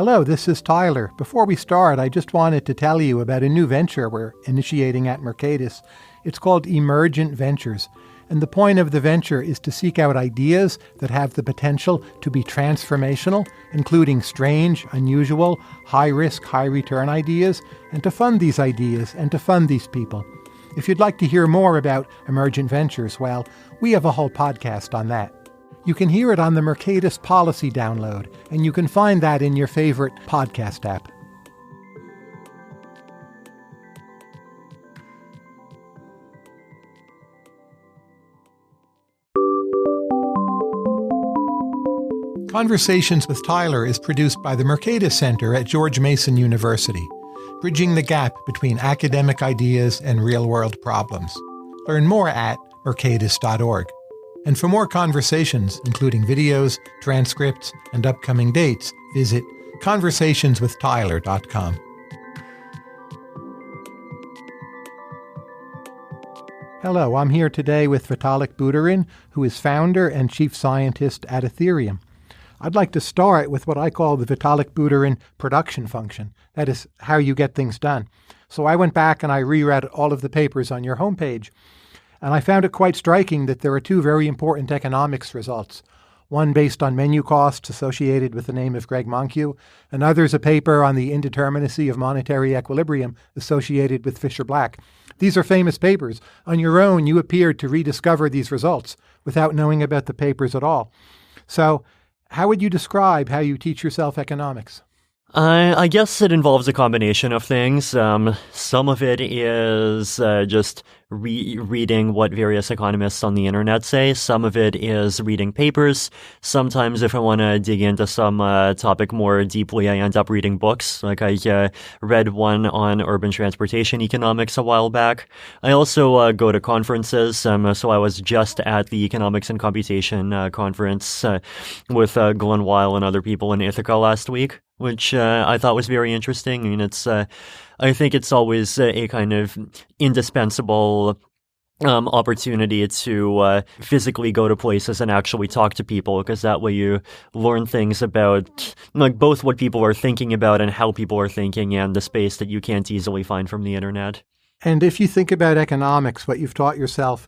Hello, this is Tyler. Before we start, I just wanted to tell you about a new venture we're initiating at Mercatus. It's called Emergent Ventures. And the point of the venture is to seek out ideas that have the potential to be transformational, including strange, unusual, high-risk, high-return ideas, and to fund these ideas and to fund these people. If you'd like to hear more about Emergent Ventures, well, we have a whole podcast on that. You can hear it on the Mercatus Policy Download, and you can find that in your favorite podcast app. Conversations with Tyler is produced by the Mercatus Center at George Mason University, bridging the gap between academic ideas and real-world problems. Learn more at mercatus.org. And for more conversations, including videos, transcripts, and upcoming dates, visit conversationswithtyler.com. Hello, I'm here today with Vitalik Buterin, who is founder and chief scientist at Ethereum. I'd like to start with what I call the Vitalik Buterin production function. That is how you get things done. So I went back and I reread all of the papers on your homepage. And I found it quite striking that there are two very important economics results. One based on menu costs associated with the name of Greg Monque. Another is a paper on the indeterminacy of monetary equilibrium associated with Fisher-Black. These are famous papers. On your own, you appeared to rediscover these results without knowing about the papers at all. So how would you describe how you teach yourself economics? I guess it involves a combination of things. Some of it is just reading what various economists on the internet say. Some of it is reading papers. Sometimes if I want to dig into some topic more deeply, I end up reading books. Like I read one on urban transportation economics a while back. I also go to conferences. So I was just at the Economics and Computation conference with Glenn Weil and other people in Ithaca last week, which I thought was very interesting. I mean, I think it's always a kind of indispensable opportunity to physically go to places and actually talk to people, because that way you learn things about like both what people are thinking about and how people are thinking, and the space that you can't easily find from the internet. And if you think about economics, what you've taught yourself,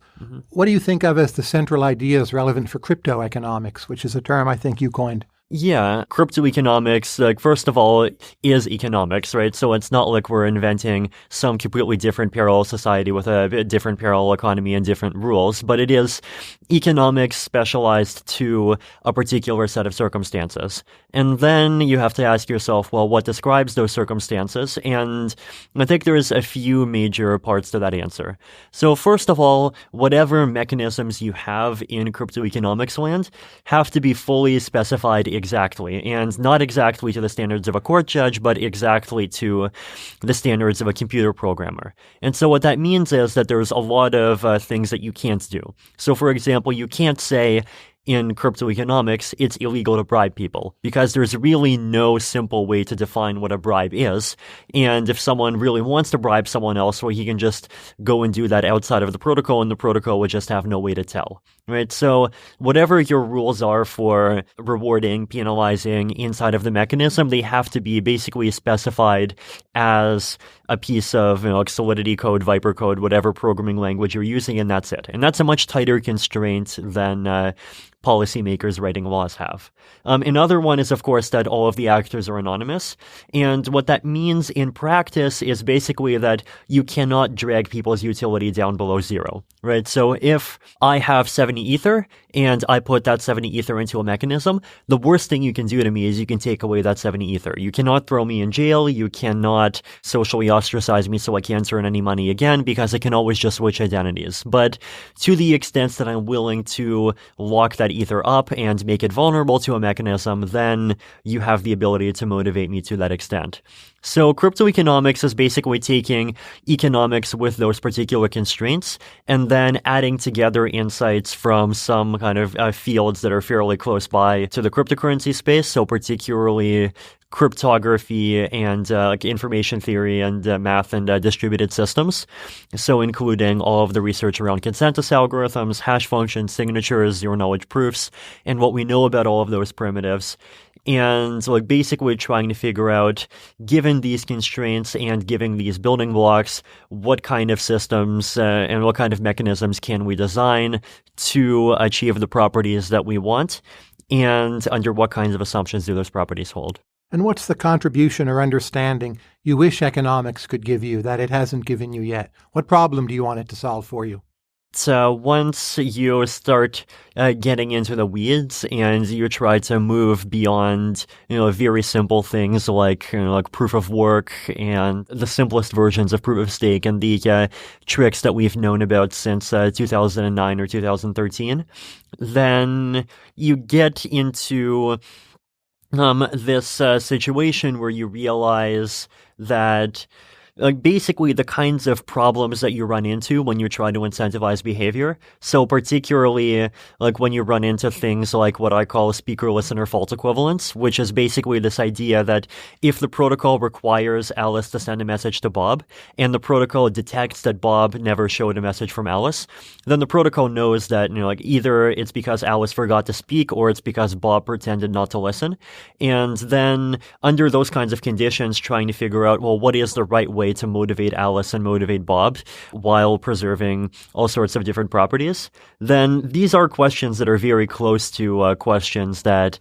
what do you think of as the central ideas relevant for cryptoeconomics, which is a term I think you coined? Yeah, cryptoeconomics, like, first of all, is economics, right? So it's not like we're inventing some completely different parallel society with a different parallel economy and different rules, but it is economics specialized to a particular set of circumstances. And then you have to ask yourself, well, what describes those circumstances? And I think there's a few major parts to that answer. So first of all, whatever mechanisms you have in cryptoeconomics land have to be fully specified exactly, and not exactly to the standards of a court judge, but exactly to the standards of a computer programmer. And so what that means is that there's a lot of things that you can't do. So for example, you can't say in cryptoeconomics, it's illegal to bribe people, because there's really no simple way to define what a bribe is. And if someone really wants to bribe someone else, well, he can just go and do that outside of the protocol, and the protocol would just have no way to tell, right? So whatever your rules are for rewarding, penalizing inside of the mechanism, they have to be basically specified as a piece of, like Solidity code, Viper code, whatever programming language you're using, and that's it. And that's a much tighter constraint than policymakers writing laws have. Another one is, of course, that all of the actors are anonymous. And what that means in practice is basically that you cannot drag people's utility down below zero, right? So if I have 70 Ether and I put that 70 Ether into a mechanism, the worst thing you can do to me is you can take away that 70 Ether. You cannot throw me in jail. You cannot socially ostracize me so I can't earn any money again, because I can always just switch identities. But to the extent that I'm willing to lock that Ether up and make it vulnerable to a mechanism, then you have the ability to motivate me to that extent. So cryptoeconomics is basically taking economics with those particular constraints and then adding together insights from some kind of fields that are fairly close by to the cryptocurrency space. So particularly cryptography and like information theory and math and distributed systems. So including all of the research around consensus algorithms, hash functions, signatures, zero-knowledge proofs, and what we know about all of those primitives. And like basically trying to figure out, given these constraints and given these building blocks, what kind of systems and what kind of mechanisms can we design to achieve the properties that we want, and under what kinds of assumptions do those properties hold. And what's the contribution or understanding you wish economics could give you that it hasn't given you yet? What problem do you want it to solve for you? So once you start getting into the weeds and you try to move beyond, very simple things like, like proof of work and the simplest versions of proof of stake and the tricks that we've known about since 2009 or 2013, then you get into this situation where you realize that like basically the kinds of problems that you run into when you try to incentivize behavior. So particularly like when you run into things like what I call speaker-listener fault equivalence, which is basically this idea that if the protocol requires Alice to send a message to Bob and the protocol detects that Bob never showed a message from Alice, then the protocol knows that, like either it's because Alice forgot to speak or it's because Bob pretended not to listen. And then under those kinds of conditions, trying to figure out, well, what is the right way to motivate Alice and motivate Bob while preserving all sorts of different properties, then these are questions that are very close to questions that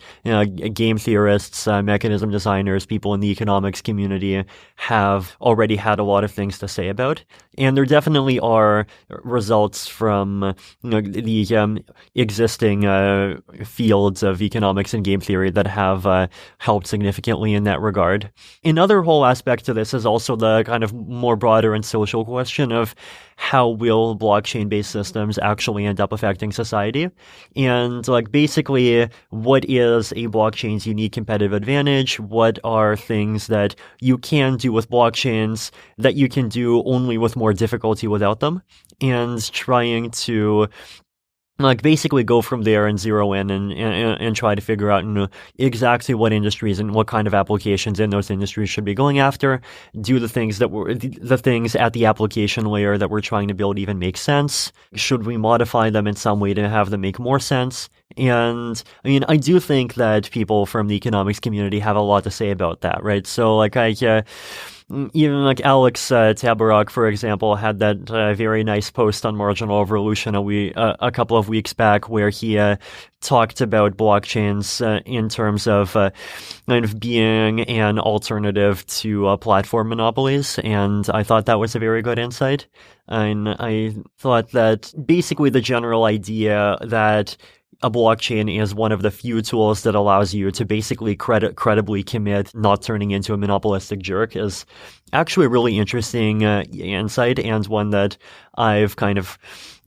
game theorists, mechanism designers, people in the economics community have already had a lot of things to say about. And there definitely are results from the existing fields of economics and game theory that have helped significantly in that regard. Another whole aspect to this is also the kind of more broader and social question of how will blockchain-based systems actually end up affecting society? And like basically, what is a blockchain's unique competitive advantage? What are things that you can do with blockchains that you can do only with more difficulty without them? And trying to like basically go from there and zero in and try to figure out exactly what industries and what kind of applications in those industries should be going after. Do the things the things at the application layer that we're trying to build even make sense? Should we modify them in some way to have them make more sense? And I mean, I do think that people from the economics community have a lot to say about that, right? So like even like Alex Tabarrok, for example, had that very nice post on Marginal Revolution a couple of weeks back where he talked about blockchains in terms of kind of being an alternative to platform monopolies. And I thought that was a very good insight. And I thought that basically the general idea that a blockchain is one of the few tools that allows you to basically credibly commit not turning into a monopolistic jerk is actually a really interesting insight and one that I've kind of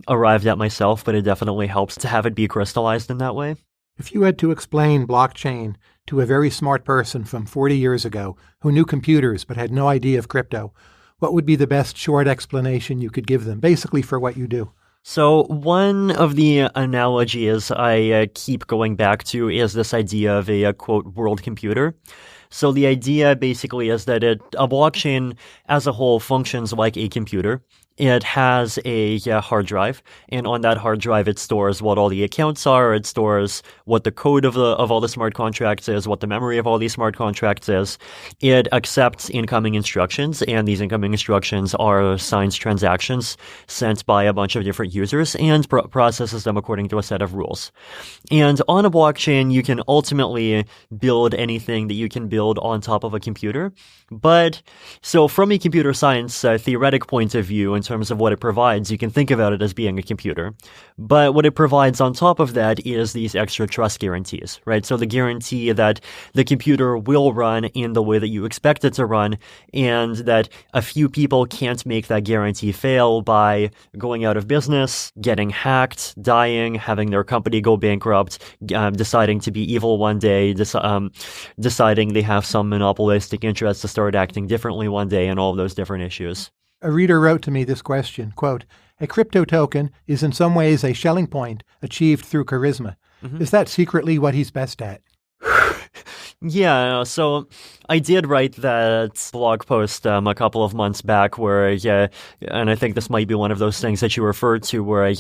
arrived at myself, but it definitely helps to have it be crystallized in that way. If you had to explain blockchain to a very smart person from 40 years ago who knew computers but had no idea of crypto, what would be the best short explanation you could give them, basically for what you do? So one of the analogies I keep going back to is this idea of a, quote, world computer. So the idea basically is that a blockchain as a whole functions like a computer. It has a hard drive, and on that hard drive, it stores what all the accounts are. It stores what the code of all the smart contracts is, what the memory of all these smart contracts is. It accepts incoming instructions, and these incoming instructions are signed transactions sent by a bunch of different users and processes them according to a set of rules. And on a blockchain, you can ultimately build anything that you can build on top of a computer. But so from a computer science theoretic point of view, in terms of what it provides, you can think about it as being a computer. But what it provides on top of that is these extra trust guarantees, right? So the guarantee that the computer will run in the way that you expect it to run, and that a few people can't make that guarantee fail by going out of business, getting hacked, dying, having their company go bankrupt, deciding to be evil one day, deciding they have some monopolistic interest to start acting differently one day, and all of those different issues. A reader wrote to me this question, quote, "A crypto token is in some ways a Schelling point achieved through charisma. Is that secretly what he's best at?" Yeah, so I did write that blog post a couple of months back where, and I think this might be one of those things that you referred to where I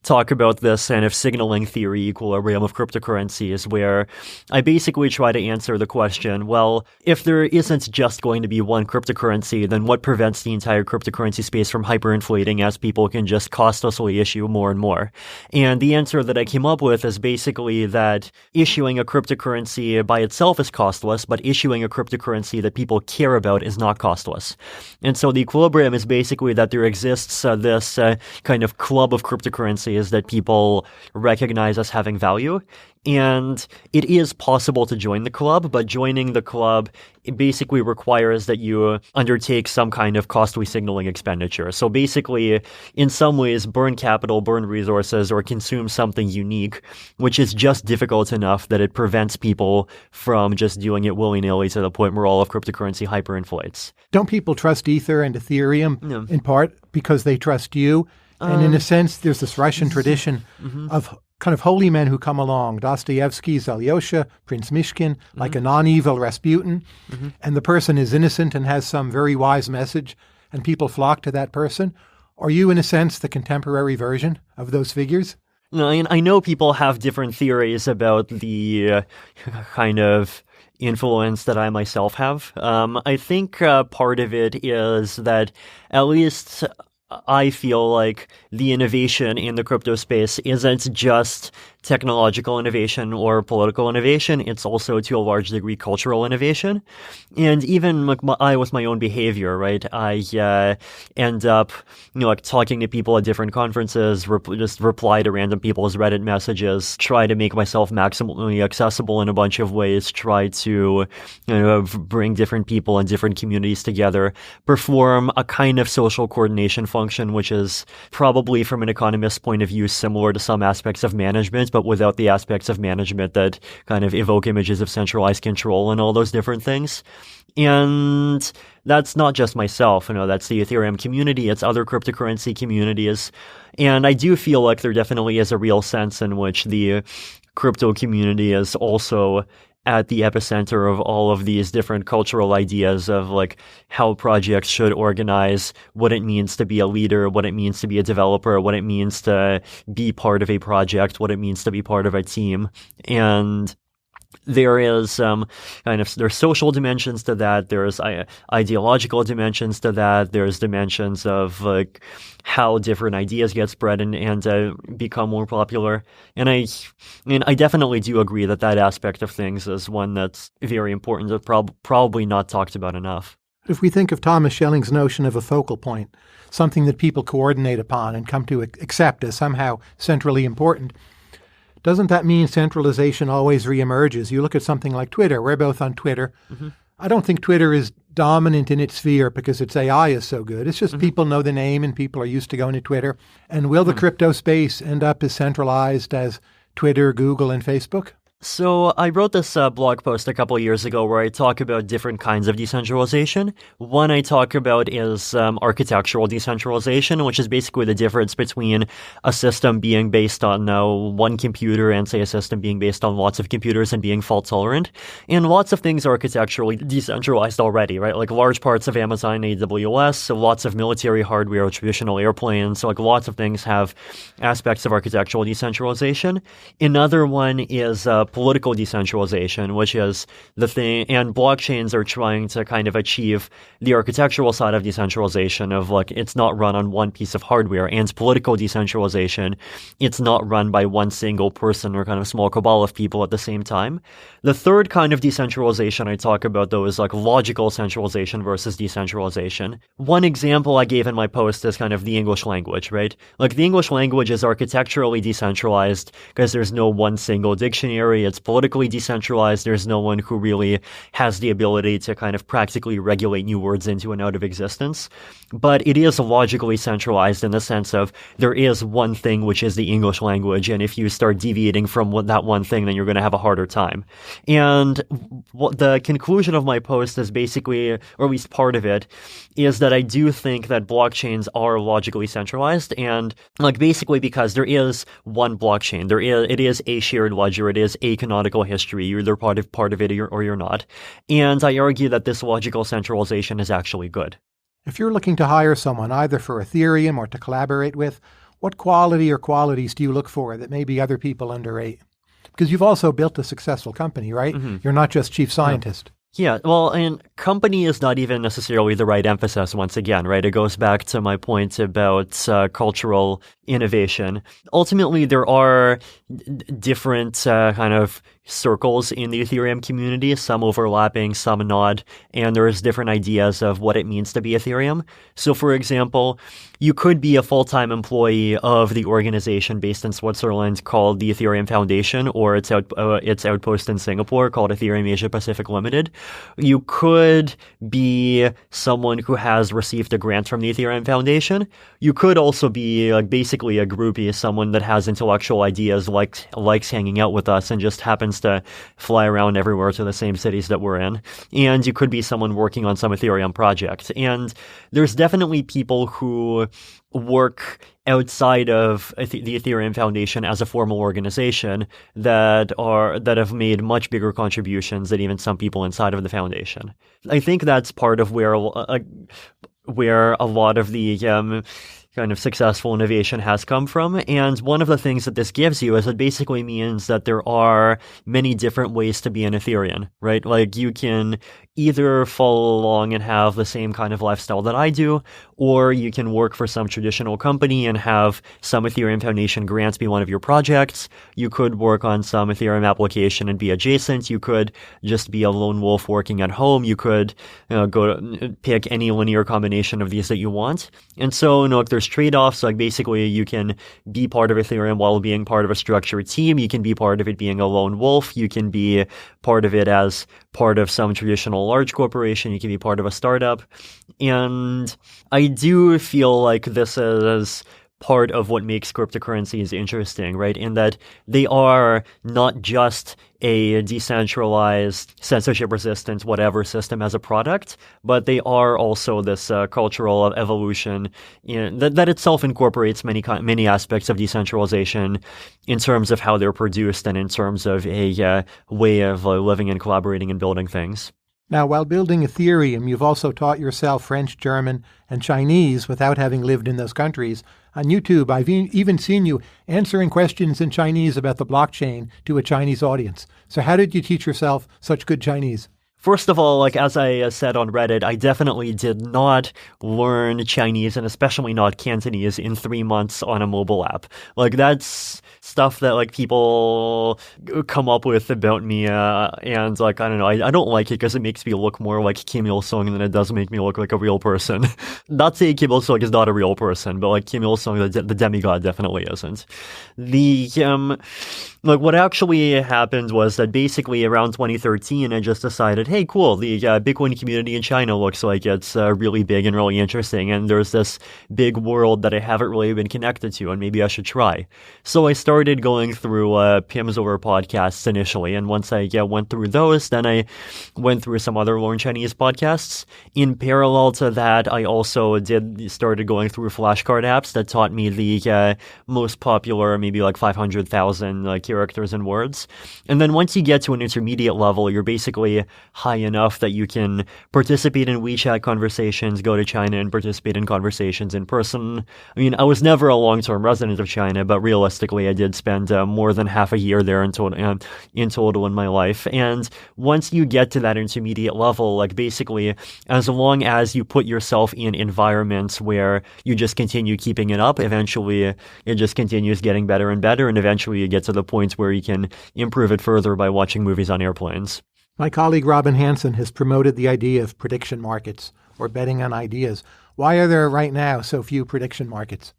talk about this kind of signaling theory equilibrium of cryptocurrencies, where I basically try to answer the question, well, if there isn't just going to be one cryptocurrency, then what prevents the entire cryptocurrency space from hyperinflating as people can just costlessly issue more and more? And the answer that I came up with is basically that issuing a cryptocurrency by itself is costless, but issuing a cryptocurrency that people care about is not costless. And so the equilibrium is basically that there exists this kind of club of cryptocurrencies that people recognize as having value. And it is possible to join the club, but joining the club, it basically requires that you undertake some kind of costly signaling expenditure. So basically, in some ways, burn capital, burn resources, or consume something unique, which is just difficult enough that it prevents people from just doing it willy-nilly to the point where all of cryptocurrency hyperinflates. Don't people trust Ether and Ethereum in part because they trust you? And in a sense, there's this Russian tradition of kind of holy men who come along, Dostoevsky, Alyosha, Prince Mishkin, like a non-evil Rasputin, and the person is innocent and has some very wise message, and people flock to that person. Are you, in a sense, the contemporary version of those figures? No, I know people have different theories about the kind of influence that I myself have. I think part of it is that at least I feel like the innovation in the crypto space isn't just technological innovation or political innovation. It's also, to a large degree, cultural innovation. And even with my own behavior, right? I end up, talking to people at different conferences, just reply to random people's Reddit messages, try to make myself maximally accessible in a bunch of ways, try to, bring different people and different communities together, perform a kind of social coordination function, which is probably, from an economist's point of view, similar to some aspects of management, but without the aspects of management that kind of evoke images of centralized control and all those different things. And that's not just myself, that's the Ethereum community, it's other cryptocurrency communities. And I do feel like there definitely is a real sense in which the crypto community is also at the epicenter of all of these different cultural ideas of like how projects should organize, what it means to be a leader, what it means to be a developer, what it means to be part of a project, what it means to be part of a team. And there is there's social dimensions to that. There's ideological dimensions to that. There's dimensions of like how different ideas get spread and become more popular. And I definitely do agree that aspect of things is one that's very important, that probably not talked about enough. If we think of Thomas Schelling's notion of a focal point, something that people coordinate upon and come to accept as somehow centrally important, doesn't that mean centralization always reemerges? You look at something like Twitter. We're both on Twitter. I don't think Twitter is dominant in its sphere because its AI is so good. It's just people know the name and people are used to going to Twitter. And will the crypto space end up as centralized as Twitter, Google, and Facebook? So I wrote this blog post a couple of years ago where I talk about different kinds of decentralization. One I talk about is architectural decentralization, which is basically the difference between a system being based on one computer and, say, a system being based on lots of computers and being fault tolerant. And lots of things are architecturally decentralized already, right? Like large parts of Amazon AWS, so lots of military hardware, traditional airplanes, so like lots of things have aspects of architectural decentralization. Another one is political decentralization, which is the thing, and blockchains are trying to kind of achieve the architectural side of decentralization of like, it's not run on one piece of hardware, and political decentralization, it's not run by one single person or kind of small cabal of people at the same time. The third kind of decentralization I talk about, though, is like logical centralization versus decentralization. One example I gave in my post is kind of the English language, right? Like the English language is architecturally decentralized because there's no one single dictionary. It's politically decentralized. There's no one who really has the ability to kind of practically regulate new words into and out of existence. But it is logically centralized in the sense of there is one thing, which is the English language. And if you start deviating from that one thing, then you're going to have a harder time. And the conclusion of my post is basically, or at least part of it, is that I do think that blockchains are logically centralized, and like basically because there is one blockchain, it is a shared ledger, it is a canonical history. You're either part of it or you're not. And I argue that this logical centralization is actually good. If you're looking to hire someone either for Ethereum or to collaborate with, what quality or qualities do you look for that maybe other people underrate? Because you've also built a successful company, right? Mm-hmm. You're not just chief scientist. Yeah, well, and company is not even necessarily the right emphasis once again, right? It goes back to my point about cultural innovation. Ultimately, there are different kind of circles in the Ethereum community, some overlapping, some not, and there's different ideas of what it means to be Ethereum. So, for example, you could be a full-time employee of the organization based in Switzerland called the Ethereum Foundation, or its outpost in Singapore called Ethereum Asia Pacific Limited. You could be someone who has received a grant from the Ethereum Foundation. You could also be basically a groupie, someone that has intellectual ideas, likes hanging out with us, and just happens to fly around everywhere to the same cities that we're in. And you could be someone working on some Ethereum project. And there's definitely people who work outside of the Ethereum Foundation as a formal organization that have made much bigger contributions than even some people inside of the foundation. I think that's part of where a lot of the kind of successful innovation has come from. And one of the things that this gives you is it basically means that there are many different ways to be an Ethereum, right? Like you can either follow along and have the same kind of lifestyle that I do, or you can work for some traditional company and have some Ethereum Foundation grants be one of your projects. You could work on some Ethereum application and be adjacent. You could just be a lone wolf working at home. You could pick any linear combination of these that you want. And so, there's trade-offs. Like basically, you can be part of Ethereum while being part of a structured team. You can be part of it being a lone wolf. You can be part of it as part of some traditional large corporation. You can be part of a startup. And I do feel like this is part of what makes cryptocurrencies interesting, right? In that they are not just a decentralized, censorship-resistant, whatever system as a product, but they are also this cultural evolution that itself incorporates many aspects of decentralization in terms of how they're produced and in terms of a way of living and collaborating and building things. Now, while building Ethereum, you've also taught yourself French, German, and Chinese without having lived in those countries. On YouTube, I've even seen you answering questions in Chinese about the blockchain to a Chinese audience. So how did you teach yourself such good Chinese? First of all, as I said on Reddit, I definitely did not learn Chinese, and especially not Cantonese, in 3 months on a mobile app. That's stuff that people come up with about me, and I don't know, I don't like it because it makes me look more like Kim Il-sung than it does make me look like a real person. Not saying Kim Il-sung is not a real person, but Kim Il-sung, the demigod, definitely isn't. What actually happened was that basically around 2013, I just decided, hey, cool, the Bitcoin community in China looks like it's really big and really interesting, and there's this big world that I haven't really been connected to, and maybe I should try. So I started going through Pim's Over podcasts initially, and once I went through those, then I went through some other Learn Chinese podcasts. In parallel to that, I also started going through flashcard apps that taught me the most popular, maybe 500,000 characters and words. And then once you get to an intermediate level, you're basically high enough that you can participate in WeChat conversations, go to China and participate in conversations in person. I mean, I was never a long-term resident of China, but realistically, I did spend more than half a year there in total in my life. And once you get to that intermediate level, like basically, as long as you put yourself in environments where you just continue keeping it up, eventually it just continues getting better and better, and eventually you get to the point where you can improve it further by watching movies on airplanes. My colleague Robin Hanson has promoted the idea of prediction markets, or betting on ideas. Why are there right now so few prediction markets?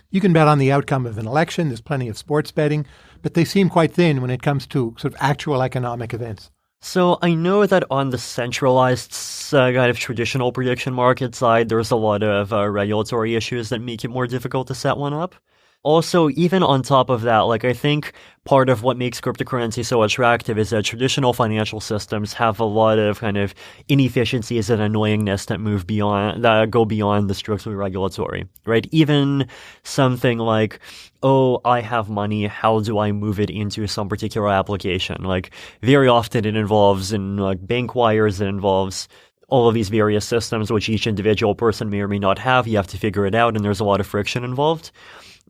You can bet on the outcome of an election, there's plenty of sports betting, but they seem quite thin when it comes to sort of actual economic events. So I know that on the centralized kind of traditional prediction market side, there's a lot of regulatory issues that make it more difficult to set one up. Also, even on top of that, like I think part of what makes cryptocurrency so attractive is that traditional financial systems have a lot of kind of inefficiencies and annoyingness that go beyond the strictly regulatory, right? Even something like, oh, I have money, how do I move it into some particular application? Like very often it involves in like bank wires, it involves all of these various systems which each individual person may or may not have. You have to figure it out, and there's a lot of friction involved.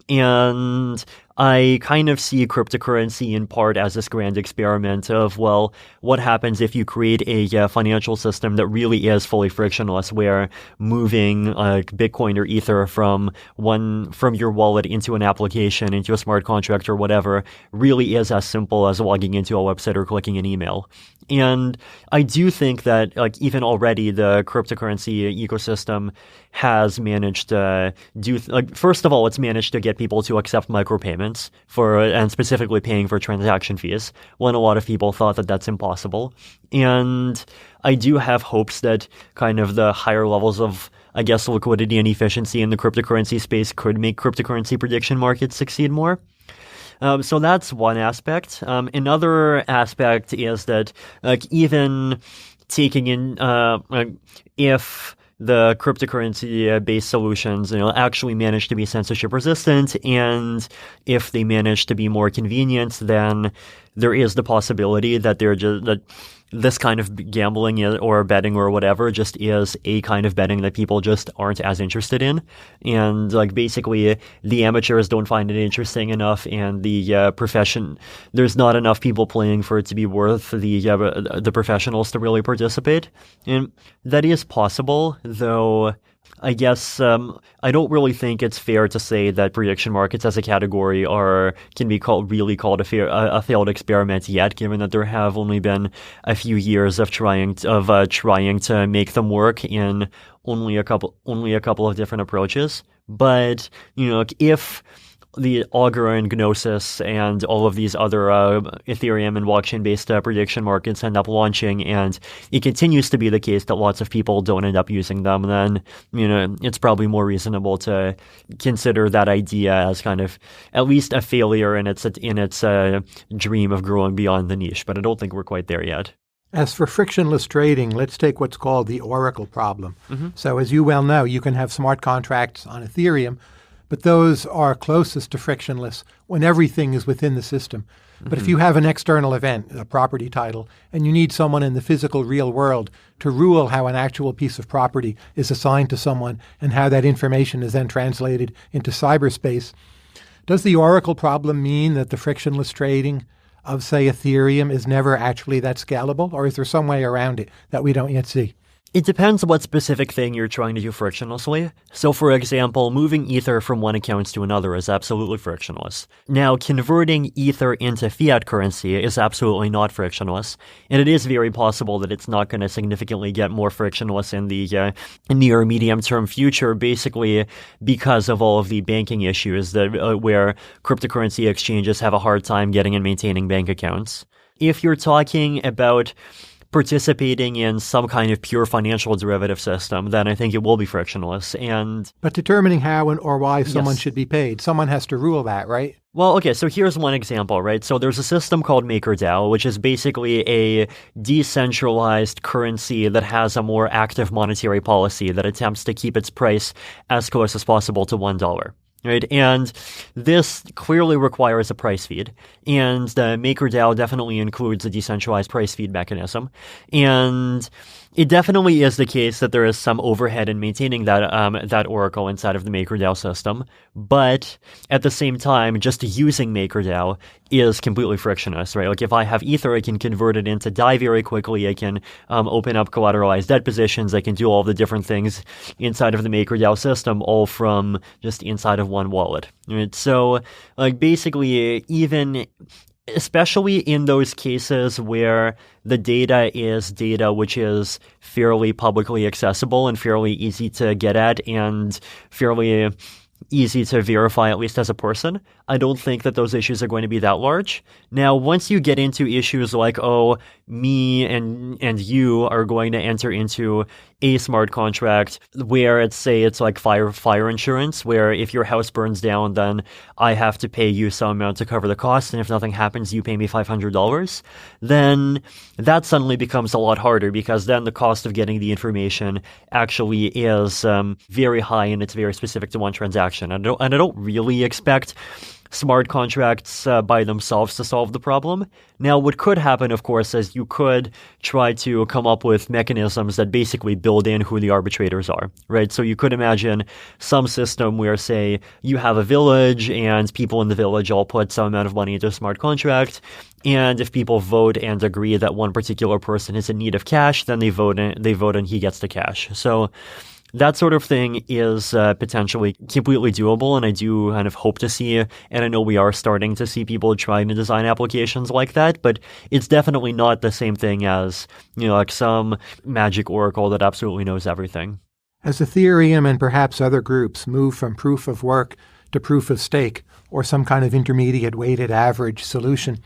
And I kind of see cryptocurrency in part as this grand experiment of, well, what happens if you create a financial system that really is fully frictionless, where moving Bitcoin or Ether from your wallet into an application, into a smart contract or whatever, really is as simple as logging into a website or clicking an email. And I do think that like even already the cryptocurrency ecosystem has managed to do first of all, it's managed to get people to accept micropayments and specifically paying for transaction fees when a lot of people thought that that's impossible. And I do have hopes that kind of the higher levels of, I guess, liquidity and efficiency in the cryptocurrency space could make cryptocurrency prediction markets succeed more. So that's one aspect. Another aspect is that even taking in if the cryptocurrency-based solutions, actually manage to be censorship-resistant, and if they manage to be more convenient, then there is the possibility that that this kind of gambling or betting or whatever just is a kind of betting that people just aren't as interested in, and basically the amateurs don't find it interesting enough, and the profession, there's not enough people playing for it to be worth the professionals to really participate. And that is possible, though I guess I don't really think it's fair to say that prediction markets as a category can be called a failed experiment yet, given that there have only been a few years of trying to make them work in only a couple of different approaches. But if the Augur and Gnosis and all of these other Ethereum and blockchain-based prediction markets end up launching, and it continues to be the case that lots of people don't end up using them, then it's probably more reasonable to consider that idea as kind of at least a failure in its dream of growing beyond the niche. But I don't think we're quite there yet. As for frictionless trading, let's take what's called the Oracle problem. Mm-hmm. So as you well know, you can have smart contracts on Ethereum, but those are closest to frictionless when everything is within the system. Mm-hmm. But if you have an external event, a property title, and you need someone in the physical real world to rule how an actual piece of property is assigned to someone and how that information is then translated into cyberspace, does the Oracle problem mean that the frictionless trading of, say, Ethereum is never actually that scalable, or is there some way around it that we don't yet see? It depends what specific thing you're trying to do frictionlessly. So, for example, moving Ether from one account to another is absolutely frictionless. Now, converting Ether into fiat currency is absolutely not frictionless, and it is very possible that it's not going to significantly get more frictionless in the near medium-term future, basically because of all of the banking issues that where cryptocurrency exchanges have a hard time getting and maintaining bank accounts. If you're talking about participating in some kind of pure financial derivative system, then I think it will be frictionless. But determining how or why someone should be paid, someone has to rule that, right? Well, okay, so here's one example, right? So there's a system called MakerDAO, which is basically a decentralized currency that has a more active monetary policy that attempts to keep its price as close as possible to $1. right? And this clearly requires a price feed. And the MakerDAO definitely includes a decentralized price feed mechanism. And it definitely is the case that there is some overhead in maintaining that oracle inside of the MakerDAO system. But at the same time, just using MakerDAO is completely frictionless, right? Like if I have Ether, I can convert it into DAI very quickly. I can open up collateralized debt positions. I can do all the different things inside of the MakerDAO system, all from just inside of one wallet. Right? So, like basically, even especially in those cases where the data is data which is fairly publicly accessible and fairly easy to get at and fairly easy to verify, at least as a person, I don't think that those issues are going to be that large. Now, once you get into issues like, oh, me and you are going to enter into a smart contract where it's like fire insurance, where if your house burns down, then I have to pay you some amount to cover the cost, and if nothing happens, you pay me $500, then that suddenly becomes a lot harder, because then the cost of getting the information actually is very high, and it's very specific to one transaction. And I don't really expect smart contracts by themselves to solve the problem. Now, what could happen, of course, is you could try to come up with mechanisms that basically build in who the arbitrators are, right? So you could imagine some system where, say, you have a village and people in the village all put some amount of money into a smart contract. And if people vote and agree that one particular person is in need of cash, then they vote and he gets the cash. So that sort of thing is potentially completely doable, and I do kind of hope to see, and I know we are starting to see people trying to design applications like that, but it's definitely not the same thing as, like some magic oracle that absolutely knows everything. As Ethereum and perhaps other groups move from proof of work to proof of stake, or some kind of intermediate weighted average solution,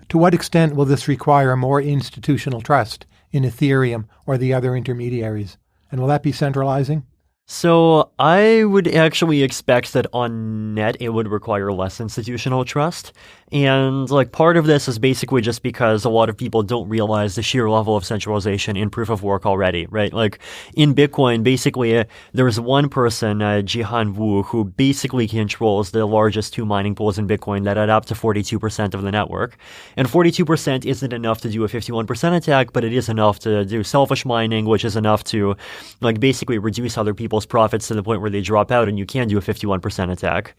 to what extent will this require more institutional trust in Ethereum or the other intermediaries? And will that be centralizing? So I would actually expect that on net it would require less institutional trust. And like part of this is basically just because a lot of people don't realize the sheer level of centralization in proof of work already, right? Like in Bitcoin, basically there's one person, Jihan Wu, who basically controls the largest two mining pools in Bitcoin that add up to 42% of the network. And 42% isn't enough to do a 51% attack, but it is enough to do selfish mining, which is enough to like basically reduce other people's profits to the point where they drop out and you can do a 51% attack.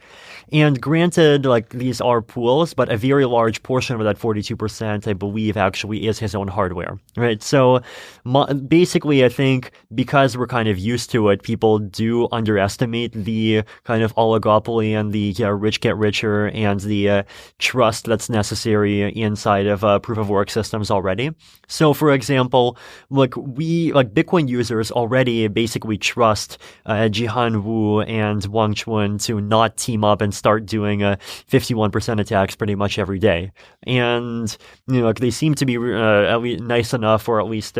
And granted, like these are pools, but a very large portion of that 42%, I believe, actually is his own hardware, right? So basically, I think because we're kind of used to it, people do underestimate the kind of oligopoly and the rich get richer and the trust that's necessary inside of proof of work systems already. So, for example, like Bitcoin users already basically trust Jihan Wu and Wang Chun to not team up and start doing 51% attacks pretty much every day. And, they seem to be at least nice enough, or at least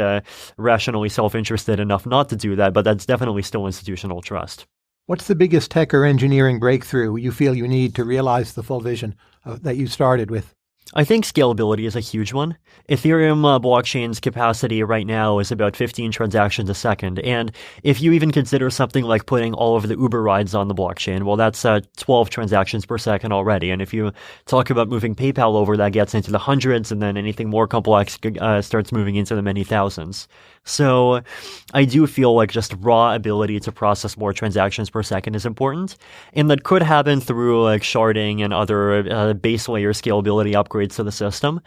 rationally self-interested enough not to do that, but that's definitely still institutional trust. What's the biggest tech or engineering breakthrough you feel you need to realize the full vision that you started with? I think scalability is a huge one. Ethereum blockchain's capacity right now is about 15 transactions a second. And if you even consider something like putting all of the Uber rides on the blockchain, well, that's 12 transactions per second already. And if you talk about moving PayPal over, that gets into the hundreds, and then anything more complex starts moving into the many thousands. So I do feel like just raw ability to process more transactions per second is important. And that could happen through like sharding and other base layer scalability upgrades to the system,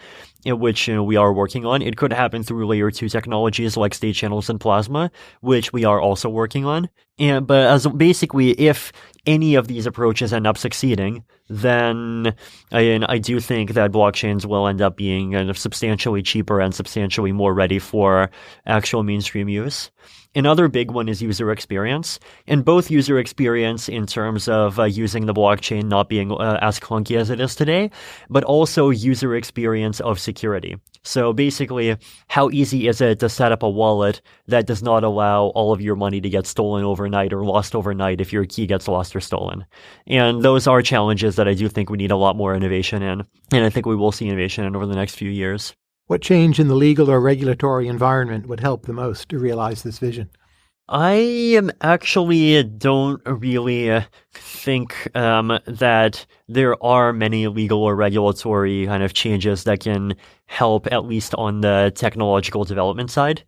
in which we are working on. It could happen through layer 2 technologies like state channels and plasma, which we are also working on. But as basically, if any of these approaches end up succeeding, then I do think that blockchains will end up being kind of substantially cheaper and substantially more ready for actual mainstream use. Another big one is user experience, and both user experience in terms of using the blockchain not being as clunky as it is today, but also user experience of security. So basically, how easy is it to set up a wallet that does not allow all of your money to get stolen overnight or lost overnight if your key gets lost or stolen? And those are challenges that I do think we need a lot more innovation in, and I think we will see innovation in over the next few years. What change in the legal or regulatory environment would help the most to realize this vision? I actually don't really think that there are many legal or regulatory kind of changes that can help, at least on the technological development side.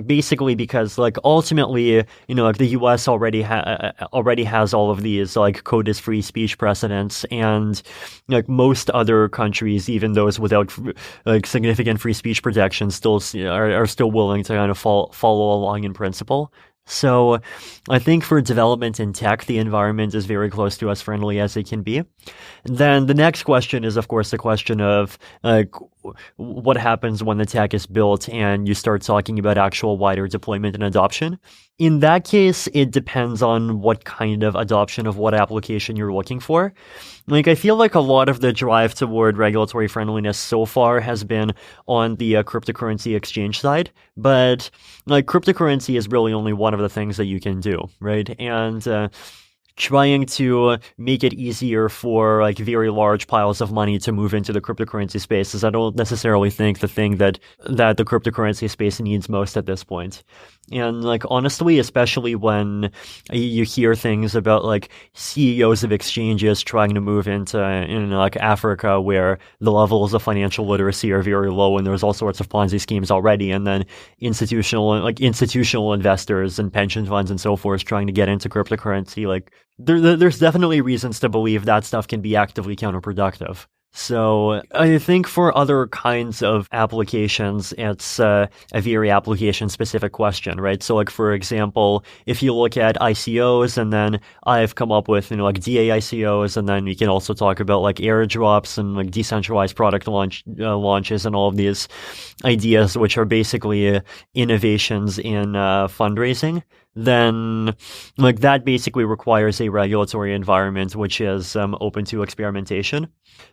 Basically, because like ultimately, like the U.S. already has all of these like code is free speech precedents, and like most other countries, even those without like significant free speech protections, still are still willing to kind of follow along in principle. So I think for development in tech, the environment is very close to as friendly as it can be. Then the next question is, of course, the question of like what happens when the tech is built and you start talking about actual wider deployment and adoption. In that case, it depends on what kind of adoption of what application you're looking for. Like, I feel like a lot of the drive toward regulatory friendliness so far has been on the cryptocurrency exchange side, but like cryptocurrency is really only one of the things that you can do, right? And trying to make it easier for like very large piles of money to move into the cryptocurrency space is, I don't necessarily think, the thing that the cryptocurrency space needs most at this point. And like honestly, especially when you hear things about like CEOs of exchanges trying to move into like Africa, where the levels of financial literacy are very low and there's all sorts of Ponzi schemes already, and then institutional investors and pension funds and so forth trying to get into cryptocurrency, like there's definitely reasons to believe that stuff can be actively counterproductive. So I think for other kinds of applications, it's a very application-specific question, right? So like, for example, if you look at ICOs, and then I've come up with, like DA ICOs, and then we can also talk about like airdrops and like decentralized product launches and all of these ideas, which are basically innovations in fundraising. Then like that basically requires a regulatory environment which is open to experimentation.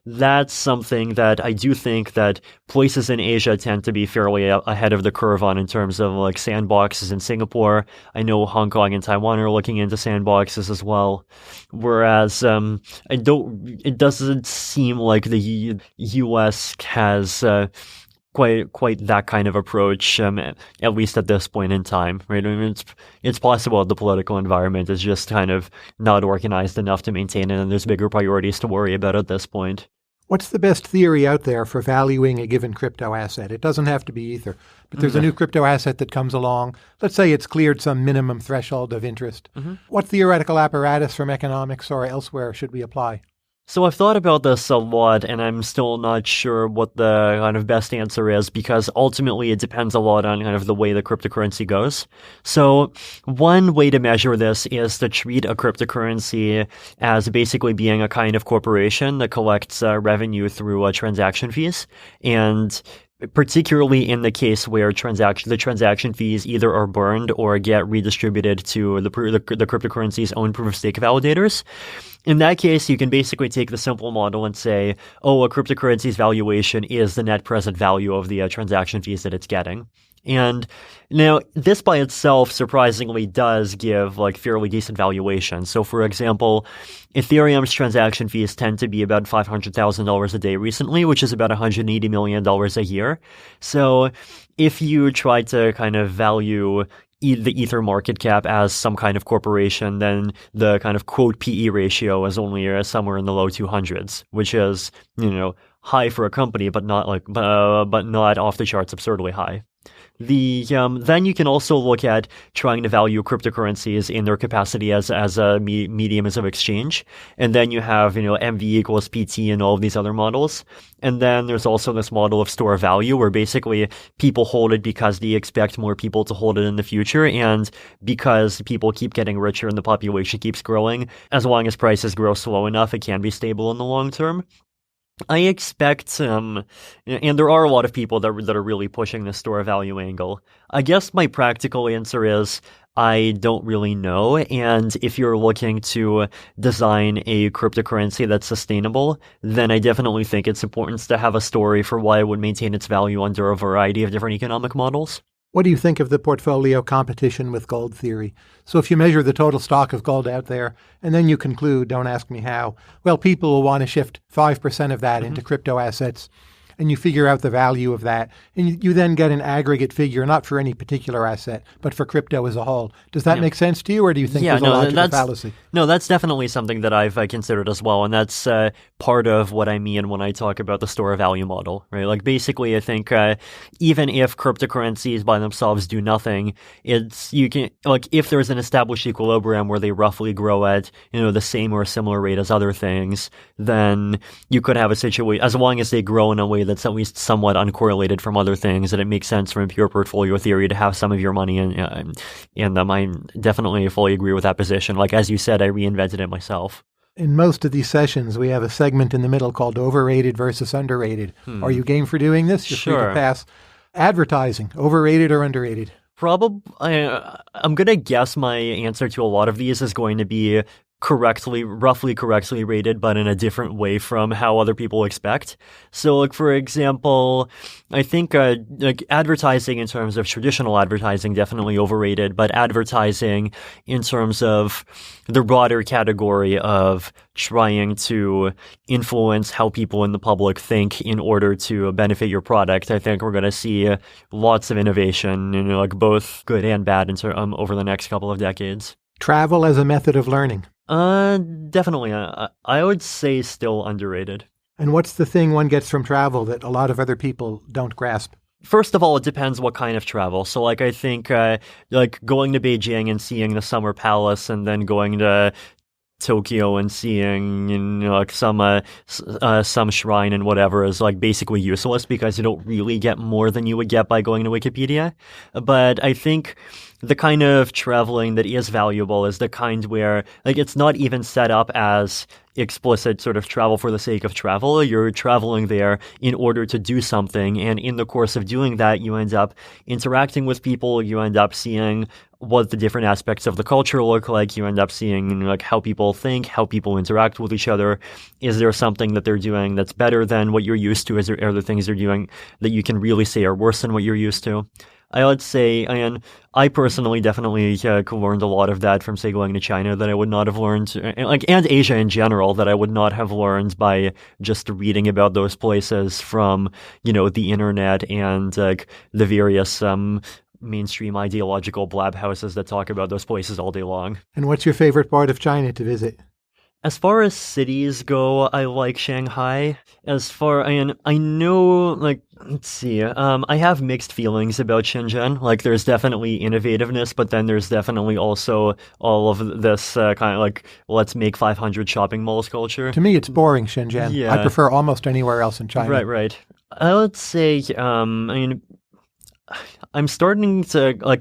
That's something that I do think that places in Asia tend to be fairly ahead of the curve on, in terms of like sandboxes in Singapore. I know Hong Kong and Taiwan are looking into sandboxes as well. Whereas it doesn't seem like the US has quite that kind of approach, at least at this point in time, right? I mean, it's possible the political environment is just kind of not organized enough to maintain it, and there's bigger priorities to worry about at this point. What's the best theory out there for valuing a given crypto asset? It doesn't have to be Ether, but there's a new crypto asset that comes along. Let's say it's cleared some minimum threshold of interest. What theoretical apparatus from economics or elsewhere should we apply? So I've thought about this a lot, and I'm still not sure what the kind of best answer is, because ultimately it depends a lot on kind of the way the cryptocurrency goes. So one way to measure this is to treat a cryptocurrency as basically being a kind of corporation that collects revenue through transaction fees. And particularly in the case where the transaction fees either are burned or get redistributed to the cryptocurrency's own proof-of-stake validators. In that case, you can basically take the simple model and say, a cryptocurrency's valuation is the net present value of the transaction fees that it's getting. And now this by itself surprisingly does give like fairly decent valuation. So for example, Ethereum's transaction fees tend to be about $500,000 a day recently, which is about $180 million a year. So if you try to kind of value the Ether market cap as some kind of corporation, then the kind of quote PE ratio is only somewhere in the low 200s, which is, high for a company, but not off the charts absurdly high. Then you can also look at trying to value cryptocurrencies in their capacity as a mediums of exchange. And then you have, MV equals PT and all of these other models. And then there's also this model of store value, where basically people hold it because they expect more people to hold it in the future. And because people keep getting richer and the population keeps growing, as long as prices grow slow enough, it can be stable in the long term. I expect, and there are a lot of people that are really pushing the store value angle. I guess my practical answer is I don't really know. And if you're looking to design a cryptocurrency that's sustainable, then I definitely think it's important to have a story for why it would maintain its value under a variety of different economic models. What do you think of the portfolio competition with gold theory? So if you measure the total stock of gold out there, and then you conclude, don't ask me how, well, people will want to shift 5% of that into crypto assets, and you figure out the value of that. And you then get an aggregate figure, not for any particular asset, but for crypto as a whole. Does that make sense to you, or do you think there's a logical fallacy? No, that's definitely something that I've considered as well, and that's part of what I mean when I talk about the store of value model, right? Like basically, I think even if cryptocurrencies by themselves do nothing, if there's an established equilibrium where they roughly grow at the same or similar rate as other things, then you could have a situation, as long as they grow in a way that's at least somewhat uncorrelated from other things, that it makes sense from a pure portfolio theory to have some of your money in them. I definitely fully agree with that position. Like, as you said, I reinvented it myself. In most of these sessions, we have a segment in the middle called overrated versus underrated. Are you game for doing this? You're Sure. free to pass. Advertising, overrated or underrated? I'm going to guess my answer to a lot of these is going to be roughly correctly rated, but in a different way from how other people expect. So, like, for example, I think advertising in terms of traditional advertising, definitely overrated, but advertising in terms of the broader category of trying to influence how people in the public think in order to benefit your product, I think we're going to see lots of innovation, both good and bad over the next couple of decades. Travel as a method of learning. Definitely. I would say still underrated. And what's the thing one gets from travel that a lot of other people don't grasp? First of all, it depends what kind of travel. So, like, I think, going to Beijing and seeing the Summer Palace and then going to Tokyo and seeing some shrine and whatever is basically useless because you don't really get more than you would get by going to Wikipedia. But I think the kind of traveling that is valuable is the kind where it's not even set up as explicit sort of travel for the sake of travel. You're traveling there in order to do something, and in the course of doing that, you end up interacting with people. You end up seeing what the different aspects of the culture look like. You end up seeing how people think, how people interact with each other. Is there something that they're doing that's better than what you're used to? Is there other things they're doing that you can really say are worse than what you're used to? I would say, and I personally definitely learned a lot of that from, say, going to China that I would not have learned, and Asia in general, that I would not have learned by just reading about those places from, the internet and the various mainstream ideological blab houses that talk about those places all day long. And what's your favorite part of China to visit? As far as cities go, I like Shanghai. I know, let's see, I have mixed feelings about Shenzhen. There's definitely innovativeness, but then there's definitely also all of this kind of let's make 500 shopping malls culture. To me, it's boring, Shenzhen. Yeah. I prefer almost anywhere else in China. Right. I would say, I'm starting to,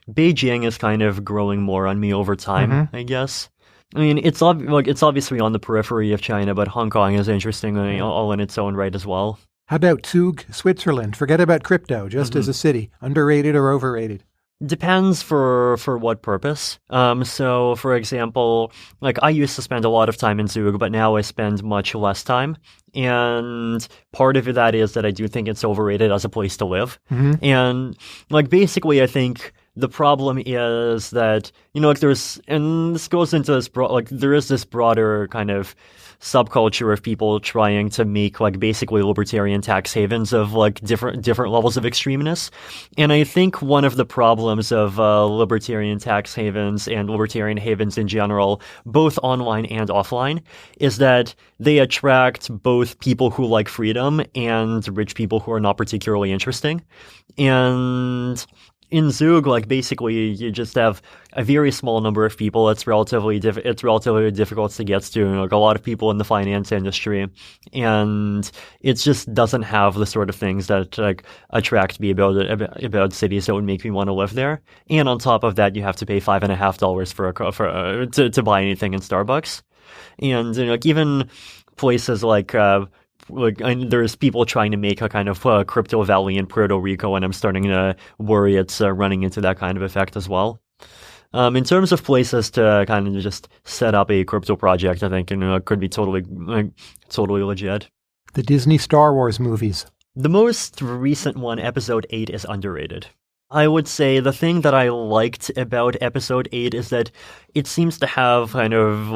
Beijing is kind of growing more on me over time, I guess. It's obviously on the periphery of China, but Hong Kong is interesting all in its own right as well. How about Zug, Switzerland? Forget about crypto, just as a city. Underrated or overrated? Depends for what purpose. So, for example, I used to spend a lot of time in Zug, but now I spend much less time. And part of that is that I do think it's overrated as a place to live. And basically, I think the problem is that, this goes into this, there is this broader kind of subculture of people trying to make basically libertarian tax havens of different levels of extremeness. And I think one of the problems of libertarian tax havens and libertarian havens in general, both online and offline, is that they attract both people who like freedom and rich people who are not particularly interesting. And in Zug, basically, you just have a very small number of people. It's relatively difficult to get to. A lot of people in the finance industry, and it just doesn't have the sort of things that attract me about cities that would make me want to live there. And on top of that, you have to pay $5.50 to buy anything in Starbucks, and even places there's people trying to make a kind of crypto valley in Puerto Rico, and I'm starting to worry it's running into that kind of effect as well. In terms of places to kind of just set up a crypto project, I think it could be totally legit. The Disney Star Wars movies. The most recent one, Episode 8, is underrated. I would say the thing that I liked about Episode 8 is that it seems to have kind of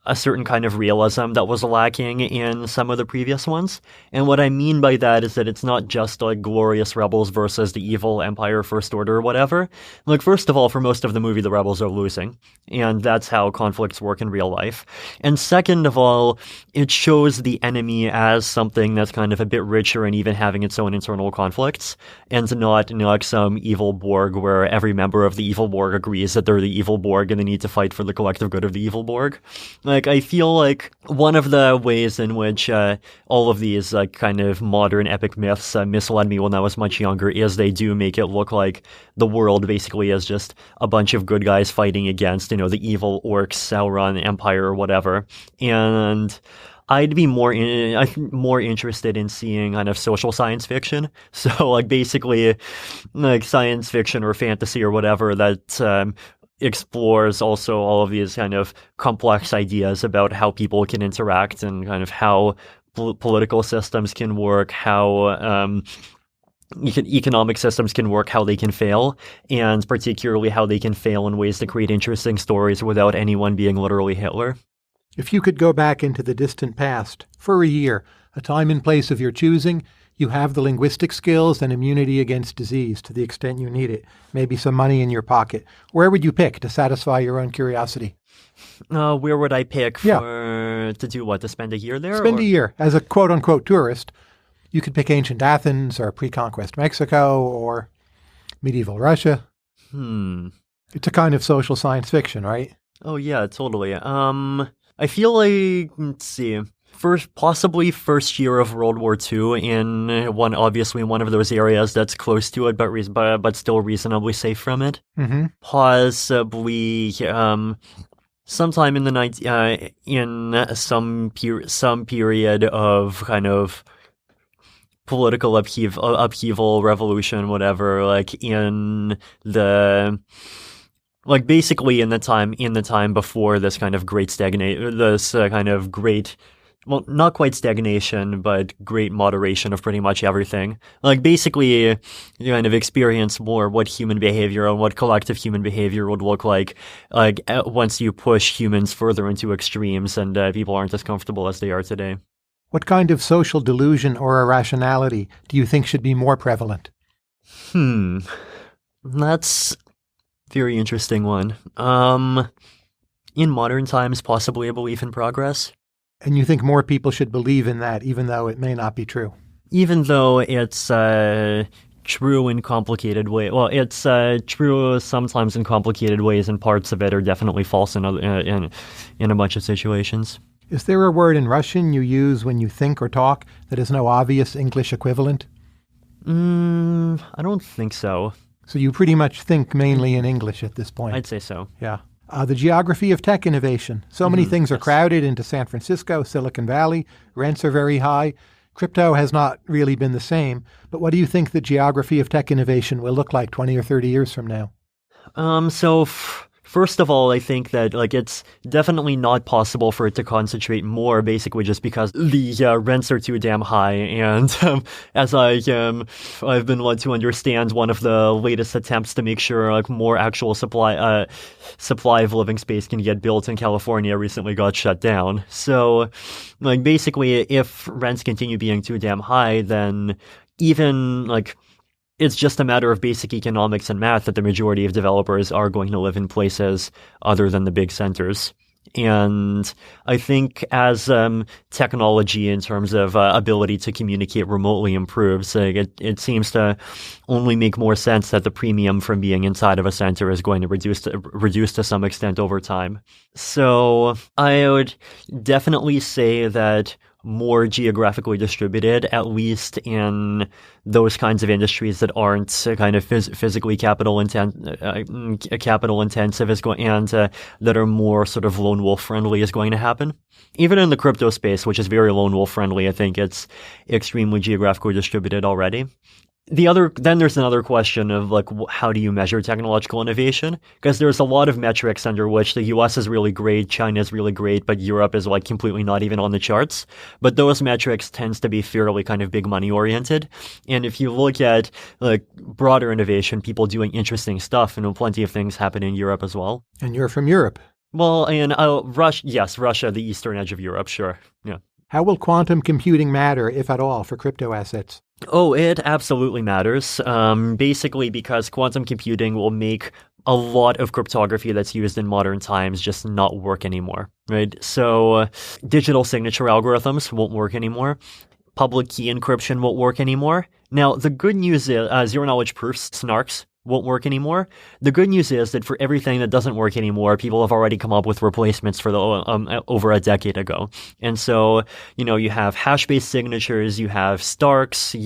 a certain kind of realism that was lacking in some of the previous ones. And what I mean by that is that it's not just like glorious rebels versus the evil Empire First Order or whatever. Like, first of all, for most of the movie, the rebels are losing, and that's how conflicts work in real life. And second of all, it shows the enemy as something that's kind of a bit richer and even having its own internal conflicts, and not like some evil Borg where every member of the evil Borg agrees that they're the evil Borg and they need to fight for the collective good of the evil Borg. Like, I feel like one of the ways in which all of these like kind of modern epic myths misled me when I was much younger is they do make it look like the world basically is just a bunch of good guys fighting against, the evil orcs, Sauron, Empire, or whatever. And I'd be more interested in seeing kind of social science fiction. So like basically like science fiction or fantasy or whatever that explores also all of these kind of complex ideas about how people can interact and kind of how political systems can work, how economic systems can work, how they can fail, and particularly how they can fail in ways that create interesting stories without anyone being literally Hitler. If you could go back into the distant past for a year, a time and place of your choosing, you have the linguistic skills and immunity against disease to the extent you need it, maybe some money in your pocket. Where would you pick to satisfy your own curiosity? Where would I pick to do what? To spend a year there? Spend a year as a quote-unquote tourist. You could pick ancient Athens or pre-conquest Mexico or medieval Russia. It's a kind of social science fiction, right? Oh, yeah, totally. I feel like, let's see, possibly first year of World War II in one of those areas that's close to it, but still reasonably safe from it. Mm-hmm. Possibly sometime in the in some period of kind of political upheaval, revolution, whatever, like in the. Like basically in the time before this kind of well, not quite stagnation, but great moderation of pretty much everything. Like basically you kind of experience more what human behavior and what collective human behavior would look like once you push humans further into extremes and people aren't as comfortable as they are today. What kind of social delusion or irrationality do you think should be more prevalent? That's very interesting one. In modern times, possibly a belief in progress. And you think more people should believe in that, even though it may not be true? Even though it's true in complicated ways. Well, it's true sometimes in complicated ways, and parts of it are definitely false in a bunch of situations. Is there a word in Russian you use when you think or talk that has no obvious English equivalent? I don't think so. So you pretty much think mainly in English at this point? I'd say so. Yeah. The geography of tech innovation. So many things are crowded into San Francisco, Silicon Valley. Rents are very high. Crypto has not really been the same. But what do you think the geography of tech innovation will look like 20 or 30 years from now? First of all, I think that it's definitely not possible for it to concentrate more, basically just because the rents are too damn high. And as I've been led to understand, one of the latest attempts to make sure more actual supply of living space can get built in California recently got shut down. So basically, if rents continue being too damn high, then even it's just a matter of basic economics and math that the majority of developers are going to live in places other than the big centers. And I think as technology in terms of ability to communicate remotely improves, it seems to only make more sense that the premium from being inside of a center is going to reduce to some extent over time. So I would definitely say that more geographically distributed, at least in those kinds of industries that aren't kind of physically capital intensive and that are more sort of lone wolf friendly is going to happen. Even in the crypto space, which is very lone wolf friendly, I think it's extremely geographically distributed already. Then there's another question of how do you measure technological innovation? Because there's a lot of metrics under which the US is really great, China is really great, but Europe is completely not even on the charts. But those metrics tends to be fairly kind of big money oriented. And if you look at broader innovation, people doing interesting stuff, and plenty of things happen in Europe as well. And you're from Europe. Well, and Russia, the eastern edge of Europe, sure. Yeah. How will quantum computing matter, if at all, for crypto assets? Oh, it absolutely matters. Basically, because quantum computing will make a lot of cryptography that's used in modern times just not work anymore, right? So digital signature algorithms won't work anymore. Public key encryption won't work anymore. Now, the good news is zero-knowledge proofs, SNARKs, won't work anymore. The good news is that for everything that doesn't work anymore, people have already come up with replacements for the over a decade ago. And so, you have hash-based signatures, you have Starks,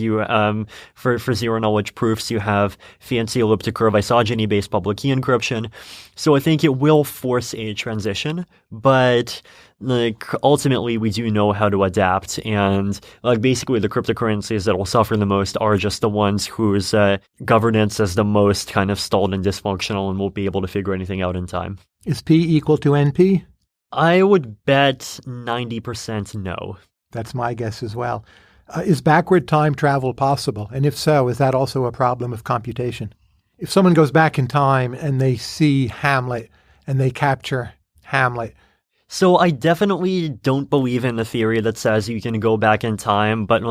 for zero-knowledge proofs, you have fancy elliptic curve isogeny-based public key encryption. So I think it will force a transition, but ultimately we do know how to adapt, and basically the cryptocurrencies that will suffer the most are just the ones whose governance is the most kind of stalled and dysfunctional and won't be able to figure anything out in time. Is P equal to NP? I would bet 90% no. That's my guess as well. Is backward time travel possible? And if so, is that also a problem of computation? If someone goes back in time and they see Hamlet and they capture Hamlet, so I definitely don't believe in the theory that says you can go back in time, but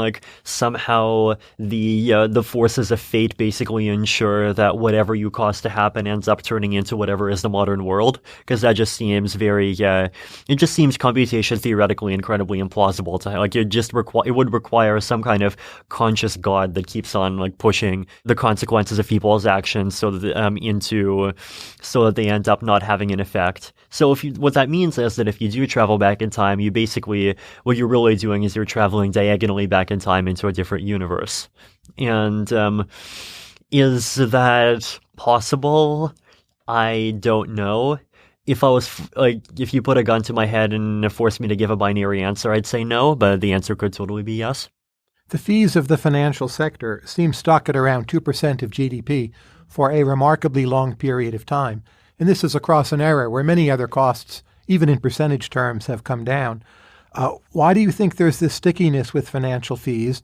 somehow the forces of fate basically ensure that whatever you cause to happen ends up turning into whatever is the modern world, because that just seems it just seems computation theoretically incredibly implausible to it would require some kind of conscious god that keeps on pushing the consequences of people's actions so that they end up not having an effect. So what that means is that if you do travel back in time, what you're really doing is you're traveling diagonally back in time into a different universe. And is that possible? I don't know. If you put a gun to my head and forced me to give a binary answer, I'd say no, but the answer could totally be yes. The fees of the financial sector seem stuck at around 2% of GDP for a remarkably long period of time. And this is across an era where many other costs, even in percentage terms, have come down. Why do you think there's this stickiness with financial fees?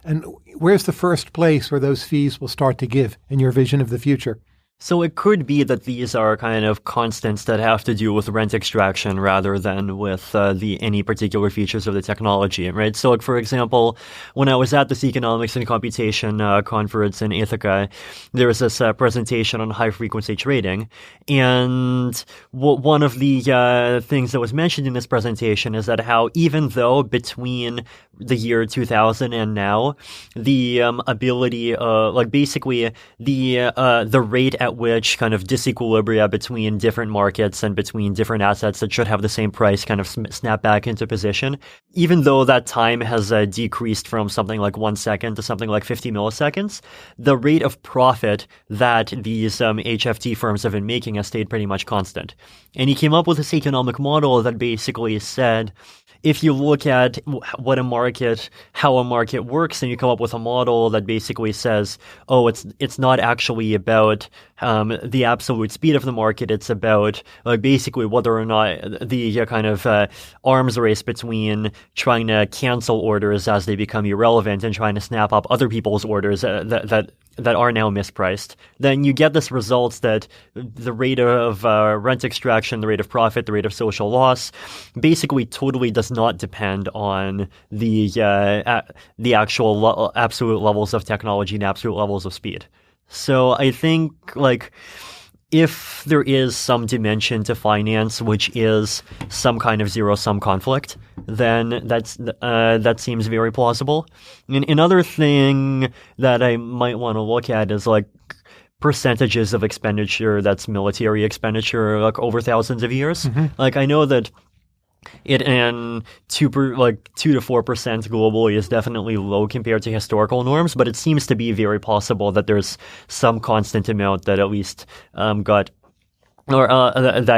And where's the first place where those fees will start to give in your vision of the future? So it could be that these are kind of constants that have to do with rent extraction rather than with any particular features of the technology, right? So, for example, when I was at this Economics and Computation conference in Ithaca, there was this presentation on high-frequency trading, and one of the things that was mentioned in this presentation is that how even though between the year 2000 and now, the ability, basically the rate at which kind of disequilibria between different markets and between different assets that should have the same price kind of snap back into position, even though that time has decreased from something like 1 second to something like 50 milliseconds, the rate of profit that these HFT firms have been making has stayed pretty much constant. And he came up with this economic model that basically said, if you look at how a market works, and you come up with a model that basically says, oh, it's not actually about the absolute speed of the market. It's about basically whether or not the kind of arms race between trying to cancel orders as they become irrelevant and trying to snap up other people's orders that are now mispriced, then you get this result that the rate of rent extraction, the rate of profit, the rate of social loss, basically totally does not depend on the actual absolute levels of technology and absolute levels of speed. So I think if there is some dimension to finance which is some kind of zero-sum conflict, then that seems very plausible. And another thing that I might want to look at is percentages of expenditure that's military expenditure over thousands of years. Mm-hmm. I know that it and 2 to 4% globally is definitely low compared to historical norms, but it seems to be very possible that there's some constant amount that at least that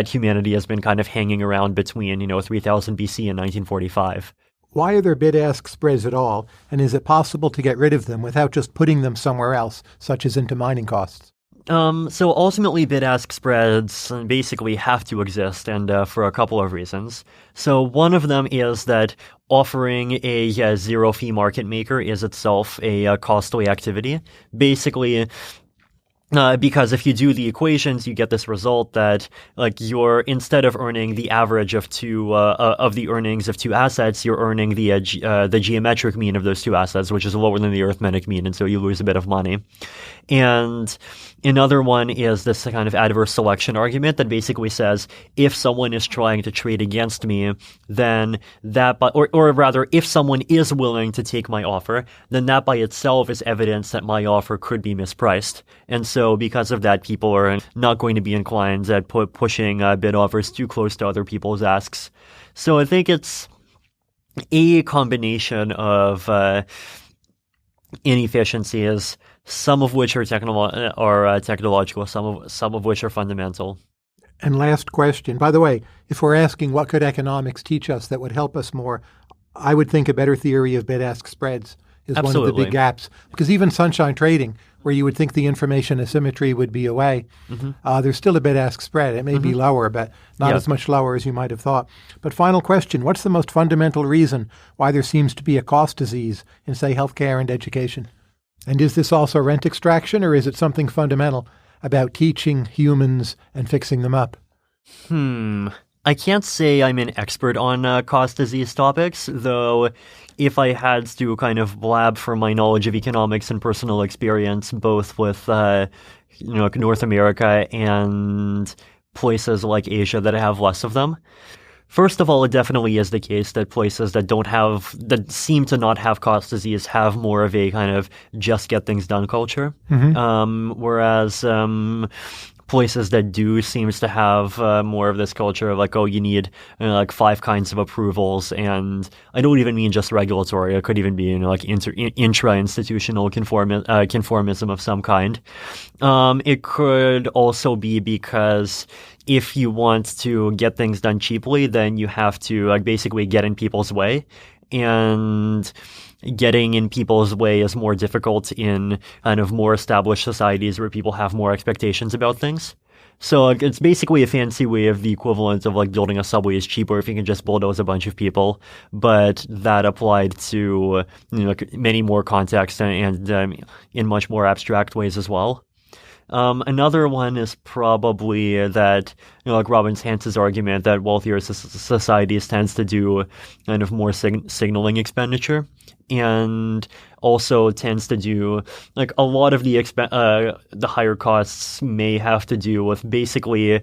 humanity has been kind of hanging around between 3000 BC and 1945. Why are there bid-ask spreads at all, and is it possible to get rid of them without just putting them somewhere else, such as into mining costs? So ultimately, bid-ask spreads basically have to exist, and for a couple of reasons. So one of them is that offering a zero-fee market maker is itself a costly activity. Basically, Because if you do the equations, you get this result that like you're instead of earning the average of the earnings of two assets, you're earning the geometric mean of those two assets, which is lower than the arithmetic mean, and so you lose a bit of money. And another one is this kind of adverse selection argument that basically says if someone is trying to trade against me, then that, or rather, if someone is willing to take my offer, then that by itself is evidence that my offer could be mispriced. And so because of that, people are not going to be inclined at pushing bid offers too close to other people's asks. So I think it's a combination of inefficiencies, some of which are technological, some of which are fundamental. And last question. By the way, if we're asking what could economics teach us that would help us more, I would think a better theory of bid-ask spreads is Absolutely. one of the big gaps. Because even sunshine trading, where you would think the information asymmetry would be away, there's still a bid-ask spread. It may be lower, but not as much lower as you might have thought. But final question, what's the most fundamental reason why there seems to be a cost disease in, say, healthcare and education? And is this also rent extraction, or is it something fundamental about teaching humans and fixing them up? I can't say I'm an expert on cost disease topics, though if I had to kind of blab from my knowledge of economics and personal experience, both with North America and places like Asia that have less of them. First of all, it definitely is the case that places that seem to not have cost disease have more of a kind of just get things done culture. Whereas places that do seems to have more of this culture of like, oh, you need like 5 kinds of approvals. And I don't even mean just regulatory. It could even be like intra-institutional conformism of some kind. It could also be because if you want to get things done cheaply, then you have to like basically get in people's way. And getting in people's way is more difficult in kind of more established societies where people have more expectations about things. So it's basically a fancy way of the equivalent of like building a subway is cheaper if you can just bulldoze a bunch of people, but that applied to many more contexts and in much more abstract ways as well. Another one is probably that, like Robin Hance's argument that wealthier societies tends to do kind of more signaling expenditure, and also tends to do like a lot of the higher costs may have to do with basically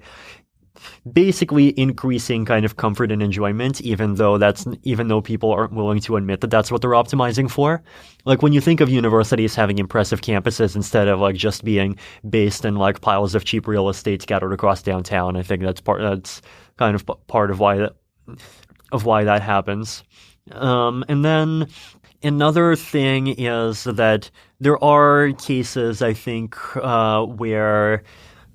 increasing kind of comfort and enjoyment, even though people aren't willing to admit that that's what they're optimizing for. Like when you think of universities having impressive campuses instead of like just being based in like piles of cheap real estate scattered across downtown, I think that's kind of part of why that happens. And then another thing is that there are cases, I think, where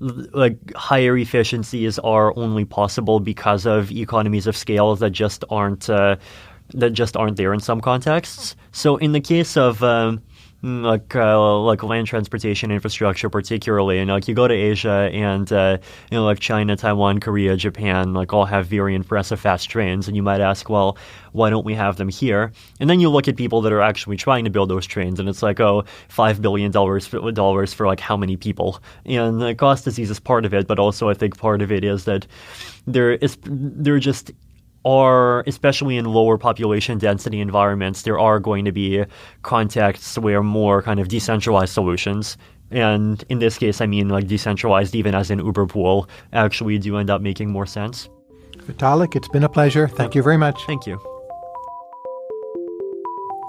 like higher efficiencies are only possible because of economies of scale that just aren't there in some contexts. So in the case of like land transportation infrastructure particularly, and like you go to Asia and like China, Taiwan, Korea, Japan, like all have very impressive fast trains, and you might ask, well, why don't we have them here? And then you look at people that are actually trying to build those trains, and it's like, oh, $5 billion for like how many people? And the cost disease is part of it, but also I think part of it is that there just are, especially in lower population density environments, there are going to be contexts where more kind of decentralized solutions, and in this case I mean like decentralized even as in Uber pool, actually do end up making more sense. Vitalik, it's been a pleasure. Thank you very much. Thank you.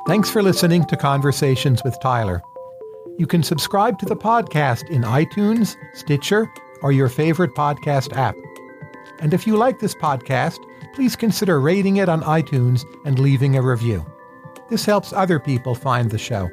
Thanks for listening to Conversations with Tyler. You can subscribe to the podcast in iTunes, Stitcher, or your favorite podcast app. And if you like this podcast, please consider rating it on iTunes and leaving a review. This helps other people find the show.